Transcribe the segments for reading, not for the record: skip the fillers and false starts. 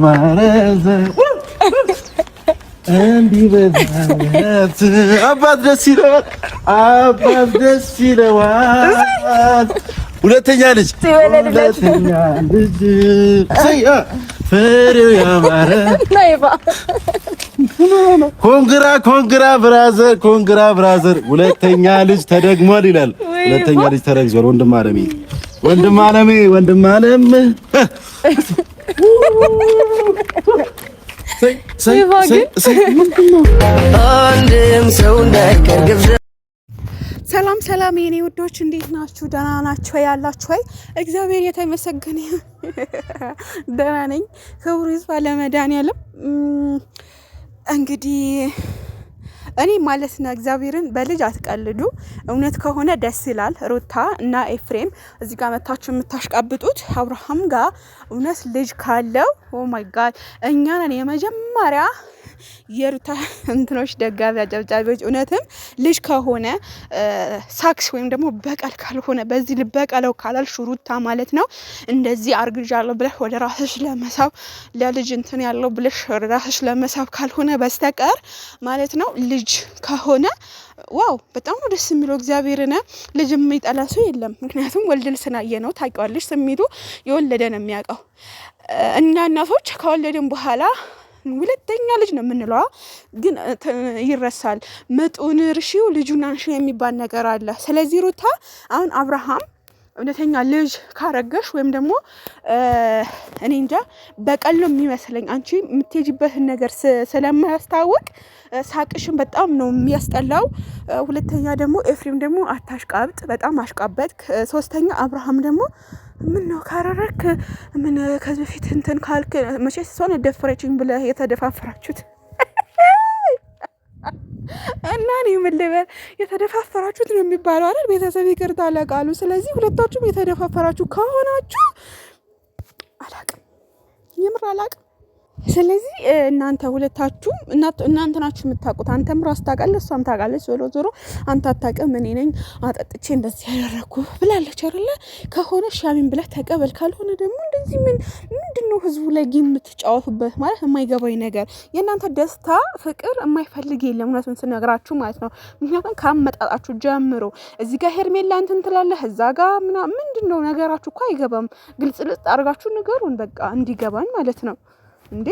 ያማረዘ እንዲ በዛት አባት ደስ ይለዋል አባት ደስ ይለዋል ሁለተኛ ልጅ ሰያ ፍሬው ያማረ ኮንግራ ብራዘር ሁለተኛ ልጅ ተደግሟል ይላል ሁለተኛ ልጅ ተረግዟል ወንድም አለም ሰላም የኔ ውዶች እንዴት ናችሁ? ደህና ናችሁ ያላችሁ? እግዚአብሔር የተመሰገነ ደህና ነኝ። ክብሩ ይስፋ ለመድኃኒዓለም። እንግዲህ እኔ ማለት ነው እግዚአብሔርን በልጅ አትቀልዱ። እውነት ከሆነ ደስ ይላል። ሩታ እና ኤፍሬም እዚህ ጋር መታችሁ የምታሽቃብጡት አብርሃም ጋር እውነት ልጅ ካለው ኦ ማይ ጋድ እኛ ነን የመጀመሪያ የሩታ እንትኖች ደጋፊ አጨብጫቢዎች። እውነትም ልጅ ከሆነ ሳክስ ወይም ደግሞ በቀል ካልሆነ በዚህ ልበቀለው ካላልሽ ሩታ ማለት ነው እንደዚህ አርግዣለሁ ብለሽ ወደ ራስሽ ለመሳብ ለልጅ እንትን ያለው ብለሽ ወደ ራስሽ ለመሳብ ካልሆነ በስተቀር ማለት ነው ልጅ ከሆነ ዋው በጣም ደስ የሚለው እግዚአብሔርን ልጅ የሚጠላ ሰው የለም። ምክንያቱም ወልድን ስናየ ነው ታውቂዋለሽ። ስሜቱ የወለደ ነው የሚያውቀው። እና እናቶች ከወለድን በኋላ ሁለተኛ ልጅ ነው የምንለው፣ ግን ይረሳል። ምጡን እርሺው ልጁን አንሺው የሚባል ነገር አለ። ስለዚህ ሩታ አሁን አብርሃም እውነተኛ ልጅ ካረገሽ ወይም ደግሞ እኔ እንጃ በቀል ነው የሚመስለኝ አንቺ የምትሄጂበትን ነገር ስለማያስታውቅ ሳቅሽን በጣም ነው የሚያስጠላው። ሁለተኛ ደግሞ ኤፍሬም ደግሞ አታሽቃብጥ፣ በጣም አሽቃበጥክ። ሶስተኛ አብርሃም ደግሞ ምን ነው ካረረክ ምን ከዚህ በፊት እንትን ካልክ መቼስ እሷን ደፈረችኝ ብለህ የተደፋፈራችሁት እና እኔ ምን ልበል የተደፋፈራችሁት ነው የሚባለው አይደል? ቤተሰብ ይቅርታ አለቃሉ። ስለዚህ ሁለታችሁም የተደፋፈራችሁ ከሆናችሁ አላቅም፣ የምር አላቅም። ስለዚህ እናንተ ሁለታችሁም እናንተ ናችሁ የምታውቁት። አንተም ራስ ታውቃለህ፣ እሷም ታውቃለች። ዞሮ አንተ አታውቅም፣ እኔ ነኝ አጠጥቼ እንደዚህ ያደረኩ ብላለች አይደለ? ከሆነ ሻሚን ብለህ ተቀበል። ካልሆነ ደግሞ እንደዚህ ምንድነው ህዝቡ ላይ ጌም የምትጫወቱበት? ማለት የማይገባኝ ነገር የእናንተ ደስታ ፍቅር የማይፈልግ የለም፣ እውነቱን ስነግራችሁ ማለት ነው። ምክንያቱም ካመጣጣችሁ ጀምሮ እዚህ ጋር ሄርሜላ እንትን ትላለህ፣ እዛ ጋር ምንድነው ነገራችሁ እኮ አይገባም። ግልጽ አድርጋችሁ ንገሩን፣ በቃ እንዲገባን ማለት ነው። እንዴ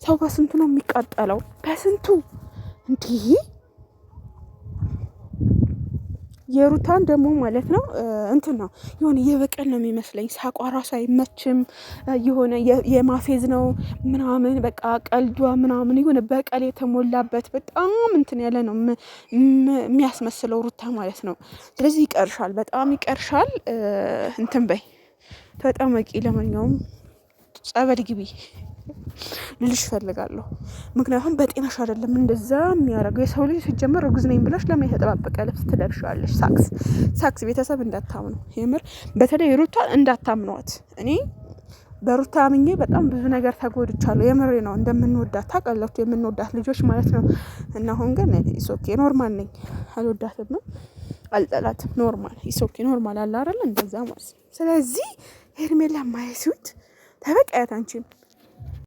ሰው በስንቱ ነው የሚቃጠለው? በስንቱ እንዴ! የሩታን ደግሞ ማለት ነው እንትን ነው የሆነ የበቀል ነው የሚመስለኝ። ሳቋ ራሱ አይመችም፣ የሆነ የማፌዝ ነው ምናምን፣ በቃ ቀልዷ ምናምን የሆነ በቀል የተሞላበት በጣም እንትን ያለ ነው የሚያስመስለው ሩታ ማለት ነው። ስለዚህ ይቀርሻል፣ በጣም ይቀርሻል። እንትን በይ ተጠመቂ። ለማንኛውም ጸበል ግቢ ልልሽ ፈልጋለሁ። ምክንያቱም በጤናሽ አይደለም እንደዛ የሚያደርገው። የሰው ልጅ ሲጀመር እርጉዝ ነኝ ብለሽ ለምን የተጠባበቀ ልብስ ትለብሻለሽ? ሳክስ ቤተሰብ እንዳታምኑ፣ የምር በተለይ ሩታ እንዳታምኗት። እኔ በሩታ አምኜ በጣም ብዙ ነገር ተጎድቻለሁ። የምሬ ነው። እንደምንወዳት ታውቃላችሁ፣ የምንወዳት ልጆች ማለት ነው። እና አሁን ግን ኢሶኬ ኖርማል ነኝ፣ አልወዳትም፣ አልጠላትም። ኖርማል ኢሶኬ ኖርማል አለ አይደል? እንደዛ ማለት ነው። ስለዚህ ሄርሜላ ማይሱት ተበቃያት አንቺም